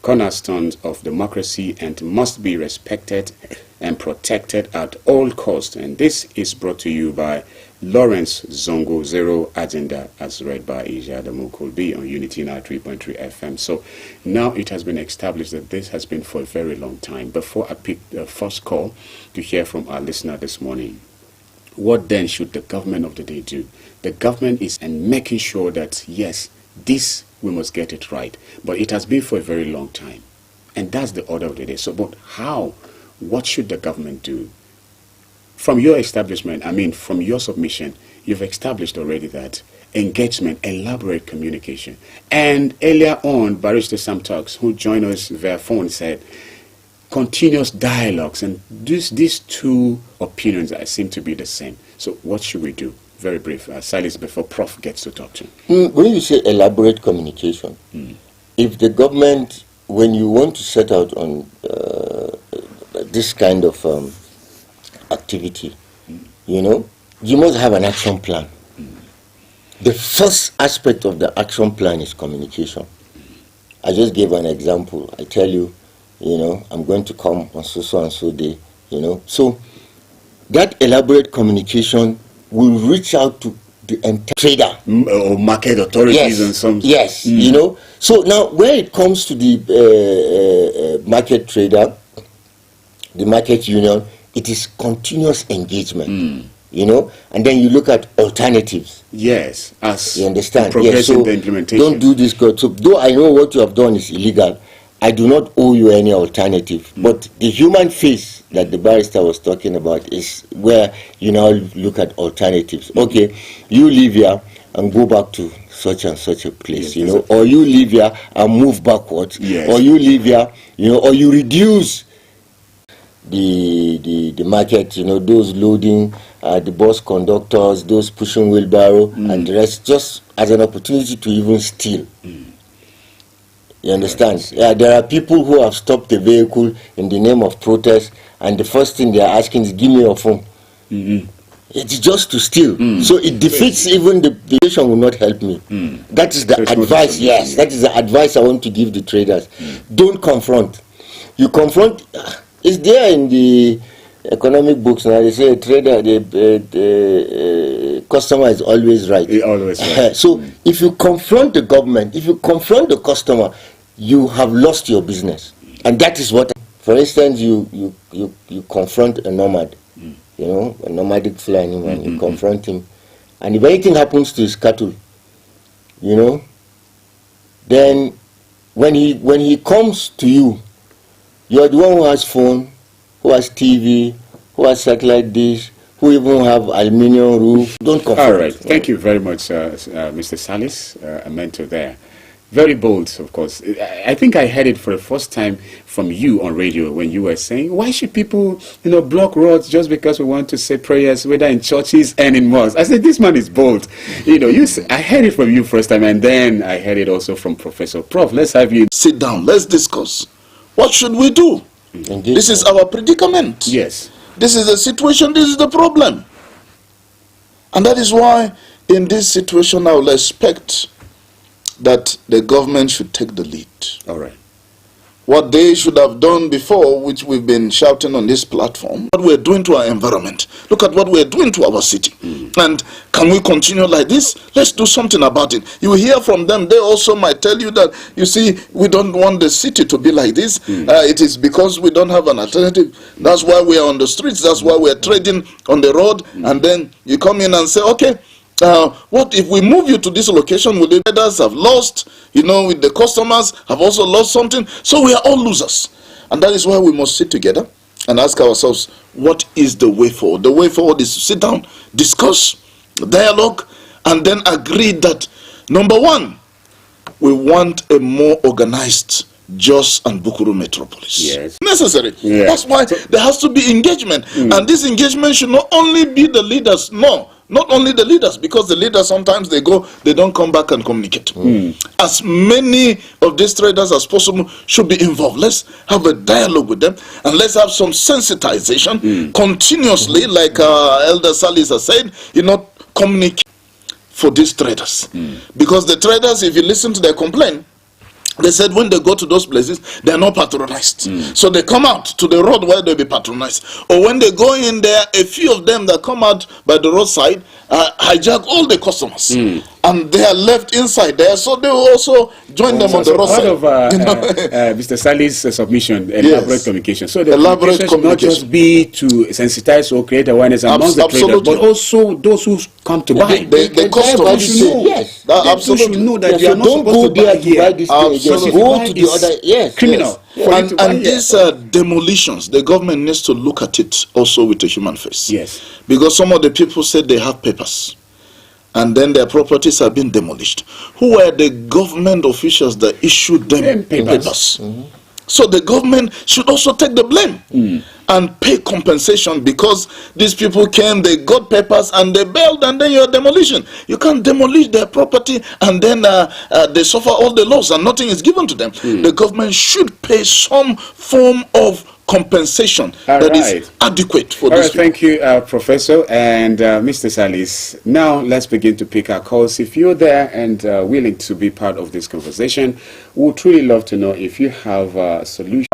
cornerstones of democracy and must be respected and protected at all costs. And this is brought to you by Lawrence Zongo, Zero Agenda, as read by Asia Damukulbi on Unity 93.3 FM. So now it has been established that this has been for a very long time. Before I pick the first call to hear from our listener this morning, what then should the government of the day do? The government is making sure that, yes, this, we must get it right. But it has been for a very long time. And that's the order of the day. So, but how? What should the government do? From your establishment, from your submission, you've established already that engagement, elaborate communication. And earlier on, Barrister Sam Talks, who joined us via phone, said continuous dialogues. And these two opinions seem to be the same. So what should we do? Very brief, Silas, before Prof gets to talk to him. When you say elaborate communication, if the government, when you want to set out on this kind of activity, you must have an action plan. The first aspect of the action plan is communication. I just gave an example. I tell you, I'm going to come on so and so day, So that elaborate communication will reach out to the entire trader or market authorities and some. Yes, So now, when it comes to the market trader, the market union, it is continuous engagement, and then you look at alternatives. Yes, as you understand. Progressing the implementation. Don't do this. So though I know what you have done is illegal, I do not owe you any alternative. But the human face that the barrister was talking about is where you now look at alternatives. Okay, you live here and go back to such and such a place, or you live here and move backwards, or you live here, or you reduce the market, those loading, the bus conductors, those pushing wheelbarrow, and the rest, just as an opportunity to even steal. You understand? Yeah, there are people who have stopped the vehicle in the name of protest, and the first thing they are asking is, give me your phone. It's just to steal. So it defeats even the situation will not help me. That is the advice, that is the advice I want to give the traders. Don't confront. You confront, it's there in the economic books now. They say a trader, the customer is always right. Always right. So if you confront the government, if you confront the customer, you have lost your business. And that is what, for instance, you confront a nomad, a nomadic flying man, you confront him. And if anything happens to his cattle, then when he comes to you, you're the one who has phone, who has TV, who has satellite dish, who even have aluminium roof. Don't confront. All right. Thank you very much, Mr. Salis, a mentor there. Very bold, of course. I think I heard it for the first time from you on radio when you were saying, why should people, block roads just because we want to say prayers, whether in churches and in mosques? I said, this man is bold. I heard it from you first time, and then I heard it also from Professor Prof. Let's have you sit down. Let's discuss. What should we do? This is our predicament. Yes. This is the situation. This is the problem. And that is why in this situation I will expect that the government should take the lead. All right. What they should have done before, which we've been shouting on this platform, what we're doing to our environment. Look at what we're doing to our city. And can we continue like this? Let's do something about it. You will hear from them. They also might tell you that, you see, we don't want the city to be like this. It is because we don't have an alternative. That's why we are on the streets. That's why we're trading on the road. And then you come in and say, okay, what if we move you to this location? Will the traders have lost? With the customers have also lost something. So we are all losers. And that is why we must sit together and ask ourselves, what is the way forward? The way forward is to sit down, discuss, dialogue, and then agree that, number one, we want a more organized Jos and Bukuru metropolis. Yes. Necessary. Yeah. That's why there has to be engagement. And this engagement should not only be the leaders, not only the leaders, because the leaders sometimes they don't come back and communicate. As many of these traders as possible should be involved. Let's have a dialogue with them, and let's have some sensitization continuously, like Elder Salis has said, communicate for these traders. Because the traders, if you listen to their complaint, They said when they go to those places, they are not patronized. So they come out to the road where they'll be patronized. Or when they go in there, a few of them that come out by the roadside hijack all the customers. And they are left inside there, so they will also join them on the roadside. Part of Mr. Sally's submission, elaborate communication. So the elaborate communication should not just be to sensitize or create awareness amongst the traders, but also those who come to buy. The customers should know. Yes. Absolutely. Should know that you are not don't go there to buy this thing. Just go to the other. Yes. Criminal. Yes. And these demolitions, the government needs to look at it also with a human face. Yes. Because some of the people said they have papers, and then their properties have been demolished. Who were the government officials that issued them papers? So the government should also take the blame and pay compensation, because these people came, they got papers and they bailed, and then you're demolition. You can't demolish their property and then they suffer all the loss and nothing is given to them. The government should pay some form of compensation that is adequate for this. Thank you, Professor and Mr. Salis. Now let's begin to pick our calls. If you're there and willing to be part of this conversation, we would truly love to know if you have a solution.